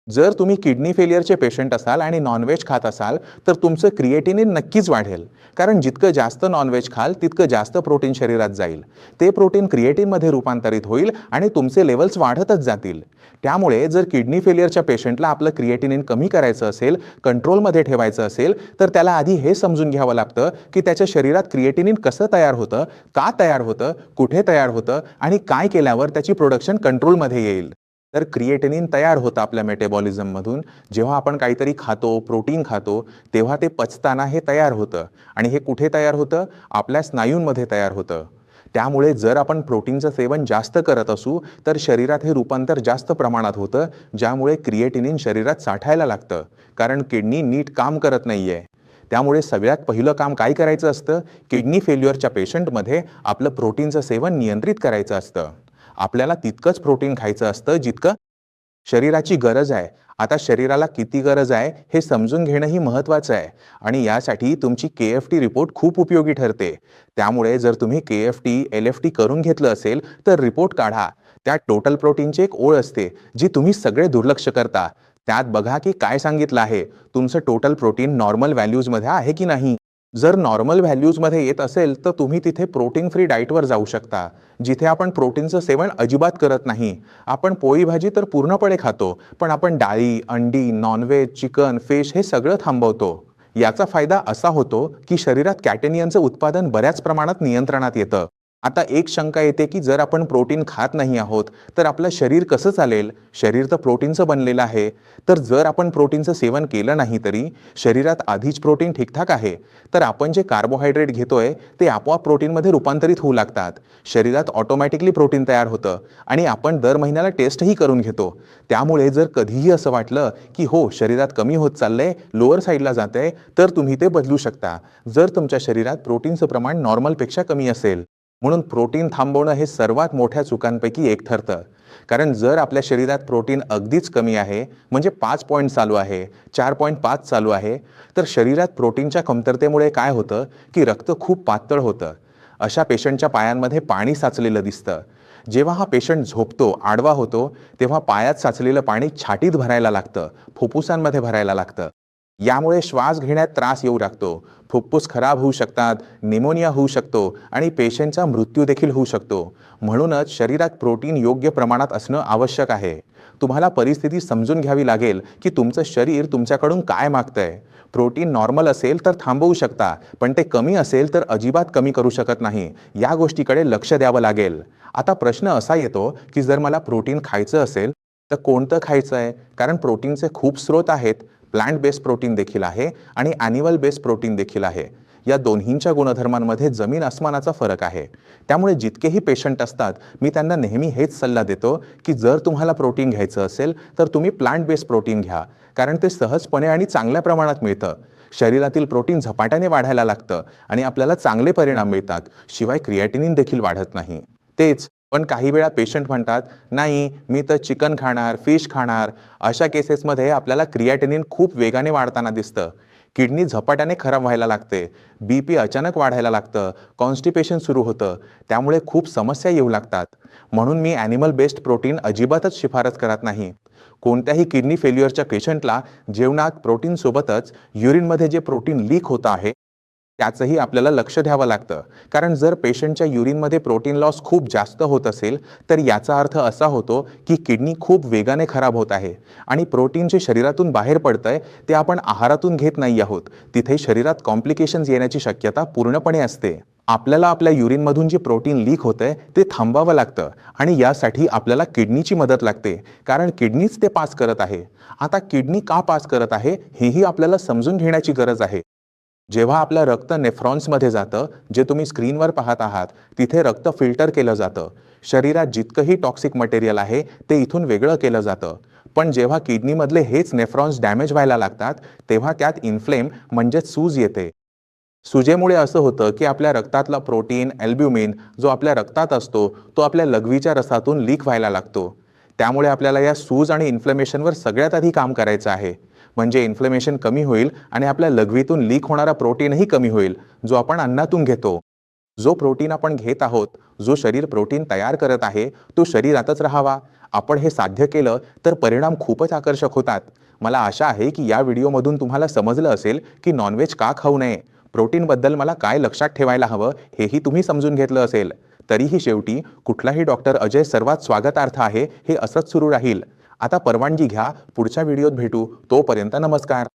जर तुम्ही kidney फेलियरचे patient असाल आणि नॉनव्हेज खात असाल तर तुमचं क्रिएटिनिन नक्कीच वाढेल. कारण जितकं जास्त नॉनव्हेज खाल तितकं जास्त प्रोटीन शरीरात जाईल. ते प्रोटीन क्रिएटिनमध्ये रूपांतरित होईल आणि तुमचे लेवल्स वाढतच जातील. त्यामुळे जर किडनी फेलियरच्या पेशंटला आपलं क्रिएटिनिन कमी करायचं असेल, कंट्रोलमध्ये ठेवायचं असेल, तर त्याला आधी हे समजून घ्यावं लागतं की त्याच्या शरीरात क्रिएटिनिन कसं तयार होतं, का तयार होतं, कुठे तयार होतं आणि काय केल्यावर त्याची प्रोडक्शन कंट्रोलमध्ये येईल. तर क्रिएटिनिन तयार होतं आपल्या मेटाबॉलिझममधून. जेव्हा आपण काहीतरी खातो, प्रोटीन खातो, तेव्हा ते पचताना हे तयार होतं आणि हे कुठे तयार होतं? आपल्या स्नायूंमध्ये तयार होतं. त्यामुळे जर आपण प्रोटीनचं सेवन जास्त करत असू, तर शरीरात हे रूपांतर जास्त प्रमाणात होतं, ज्यामुळे क्रिएटिनिन शरीरात साठायला लागतं. कारण किडनी नीट काम करत नाहीये. त्यामुळे सगळ्यात पहिलं काम काय करायचं असतं? किडनी फेल्युअरच्या पेशंटमध्ये आपलं प्रोटीनचं सेवन नियंत्रित करायचं असतं. आपल्याला तितकंच प्रोटीन खायचं असतं जितकं शरीराची गरज आहे. आता शरीराला किती गरज आहे हे समजून घेणंही महत्त्वाचं आहे आणि यासाठी तुमची KFT रिपोर्ट खूप उपयोगी ठरते. त्यामुळे जर तुम्ही KFT, LFT करून घेतलं असेल तर रिपोर्ट काढा. त्यात टोटल प्रोटीनची एक ओळ असते जी तुम्ही सगळे दुर्लक्ष करता. त्यात बघा की काय सांगितलं आहे, तुमचं टोटल प्रोटीन नॉर्मल व्हॅल्यूजमध्ये आहे की नाही. जर नॉर्मल व्हॅल्यूजमध्ये येत असेल तर तुम्ही तिथे प्रोटीन फ्री डाएटवर जाऊ शकता, जिथे आपण प्रोटीनचं सेवन अजिबात करत नाही. आपण पोळी भाजी तर पूर्णपणे खातो, पण आपण डाळी, अंडी, नॉनव्हेज, चिकन, फिश हे सगळं थांबवतो. याचा फायदा असा होतो की शरीरात कॅटेनियनचं उत्पादन बऱ्याच प्रमाणात नियंत्रणात येतं. आता एक शंका येते की जर आपण प्रोटीन खात नाही आहोत तर आपलं शरीर कसं चालेल? शरीर तर प्रोटीनचं बनलेलं आहे. तर जर आपण प्रोटीनचं सेवन केलं नाही तरी शरीरात आधीच प्रोटीन ठीकठाक आहे, तर आपण जे कार्बोहायड्रेट घेतोय ते आपोआप प्रोटीनमध्ये रूपांतरित होऊ लागतात. शरीरात ऑटोमॅटिकली प्रोटीन तयार होतं आणि आपण दर महिन्याला टेस्टही करून घेतो. त्यामुळे जर कधीही असं वाटलं की हो शरीरात कमी होत चाललंय, लोअर साईडला जातंय, तर तुम्ही ते बदलू शकता. जर तुमच्या शरीरात प्रोटीनचं प्रमाण नॉर्मलपेक्षा कमी असेल. म्हणून प्रोटीन थांबवणं हे सर्वात मोठ्या चुकांपैकी एक ठरतं. कारण जर आपल्या शरीरात प्रोटीन अगदीच कमी आहे, म्हणजे 5 पॉइंट चालू आहे, 4.5 चालू आहे, तर शरीरात प्रोटीनच्या कमतरतेमुळे काय होतं की रक्त खूप पातळ होतं. अशा पेशंटच्या पायांमध्ये पाणी साचलेलं दिसतं. जेव्हा हा पेशंट झोपतो, आडवा होतो, तेव्हा पायात साचलेलं पाणी छातीत भरायला लागतं, फुफ्फुसांमध्ये भरायला लागतं. यामुळे श्वास घेण्यात त्रास येऊ लागतो, फुफ्फुस खराब होऊ शकतात, निमोनिया होऊ शकतो आणि पेशंटचा मृत्यू देखील होऊ शकतो. म्हणूनच शरीरात प्रोटीन योग्य प्रमाणात असणं आवश्यक आहे. तुम्हाला परिस्थिती समजून घ्यावी लागेल की तुमचं शरीर तुमच्याकडून काय मागतंय. प्रोटीन नॉर्मल असेल तर थांबवू शकता, पण ते कमी असेल तर अजिबात कमी करू शकत नाही. या गोष्टीकडे लक्ष द्यावं लागेल. आता प्रश्न असा येतो की जर मला प्रोटीन खायचं असेल तर कोणतं खायचं आहे? कारण प्रोटीनचे खूप स्रोत आहेत. प्लांट बेस्ड प्रोटीन देखील आहे आणि ॲनिमल बेस्ड प्रोटीन देखील आहे. या दोन्हींच्या गुणधर्मांमध्ये जमीन आसमानाचा फरक आहे. त्यामुळे जितकेही पेशंट असतात, मी त्यांना नेहमी हेच सल्ला देतो की जर तुम्हाला प्रोटीन घ्यायचं असेल तर तुम्ही प्लांट बेस्ड प्रोटीन घ्या. कारण ते सहजपणे आणि चांगल्या प्रमाणात मिळतं. शरीरातील प्रोटीन झपाट्याने वाढायला लागतं आणि आपल्याला चांगले परिणाम मिळतात. शिवाय क्रिएटिनिन देखील वाढत नाही. तेच पण काही वेळा पेशंट म्हणतात, "नाही, मी तर चिकन खाणार, फिश खाणार." अशा केसेसमध्ये आपल्याला क्रिएटिनिन खूप वेगाने वाढताना दिसतं. किडनी झपाट्याने खराब व्हायला लागते, BP अचानक वाढायला लागतं, कॉन्स्टिपेशन सुरू होतं. त्यामुळे खूप समस्या येऊ लागतात. म्हणून मी ॲनिमल बेस्ड प्रोटीन अजिबातच शिफारस करत नाही. कोणत्याही किडनी फेल्युअरच्या पेशंटला जेवणात प्रोटीनसोबतच युरिनमध्ये जे प्रोटीन लीक होतं आहे, त्याचंही आपल्याला लक्ष द्यावं लागतं. कारण जर पेशंटच्या युरिनमध्ये प्रोटीन लॉस खूप जास्त होत असेल, तर याचा अर्थ असा होतो की किडनी खूप वेगाने खराब होत आहे आणि प्रोटीन जे शरीरातून बाहेर पडतंय ते आपण आहारातून घेत नाही आहोत. तिथे शरीरात कॉम्प्लिकेशन्स येण्याची शक्यता पूर्णपणे असते. आपल्याला आपल्या युरिनमधून जे प्रोटीन लीक होतंय ते थांबवावं लागतं आणि यासाठी आपल्याला किडनीची मदत लागते. कारण किडनीच ते पास करत आहे. आता किडनी का पास करत आहे हेही आपल्याला समजून घेण्याची गरज आहे. जेव्हा आपलं रक्त नेफ्रॉन्समध्ये जातं, जे तुम्ही स्क्रीनवर पाहत आहात, तिथे रक्त फिल्टर केलं जातं. शरीरात जितकंही टॉक्सिक मटेरियल आहे ते इथून वेगळं केलं जातं. पण जेव्हा किडनीमधले हेच नेफ्रॉन्स डॅमेज व्हायला लागतात, तेव्हा त्यात इन्फ्लेम म्हणजेच सूज येते. सुजेमुळे असं होतं की आपल्या रक्तातला प्रोटीन अल्ब्युमिन जो आपल्या रक्तात असतो, तो आपल्या लघवीच्या रसातून लीक व्हायला लागतो. त्यामुळे आपल्याला या सूज आणि इन्फ्लेमेशनवर सगळ्यात आधी काम करायचं आहे. म्हणजे इन्फ्लेमेशन कमी होईल आणि आपल्या लघवीतून लीक होणारा प्रोटीनही कमी होईल, जो आपण अन्नातून घेतो. जो प्रोटीन आपण घेत आहोत, जो शरीर प्रोटीन तयार करत आहे, तो शरीरातच राहावा. आपण हे साध्य केलं तर परिणाम खूपच आकर्षक होतात. मला आशा आहे की या व्हिडिओमधून तुम्हाला समजलं असेल की नॉनव्हेज का खाऊ नये, प्रोटीनबद्दल मला काय लक्षात ठेवायला हवं हेही तुम्ही समजून घेतलं असेल. तरीही शेवटी कुठलाही डॉक्टर अजय सर्वात स्वागतार्थ आहे, हे असंच सुरू राहील. आता परवानगी घ्या, पुढच्या व्हिडिओत भेटू. तोपर्यंत नमस्कार.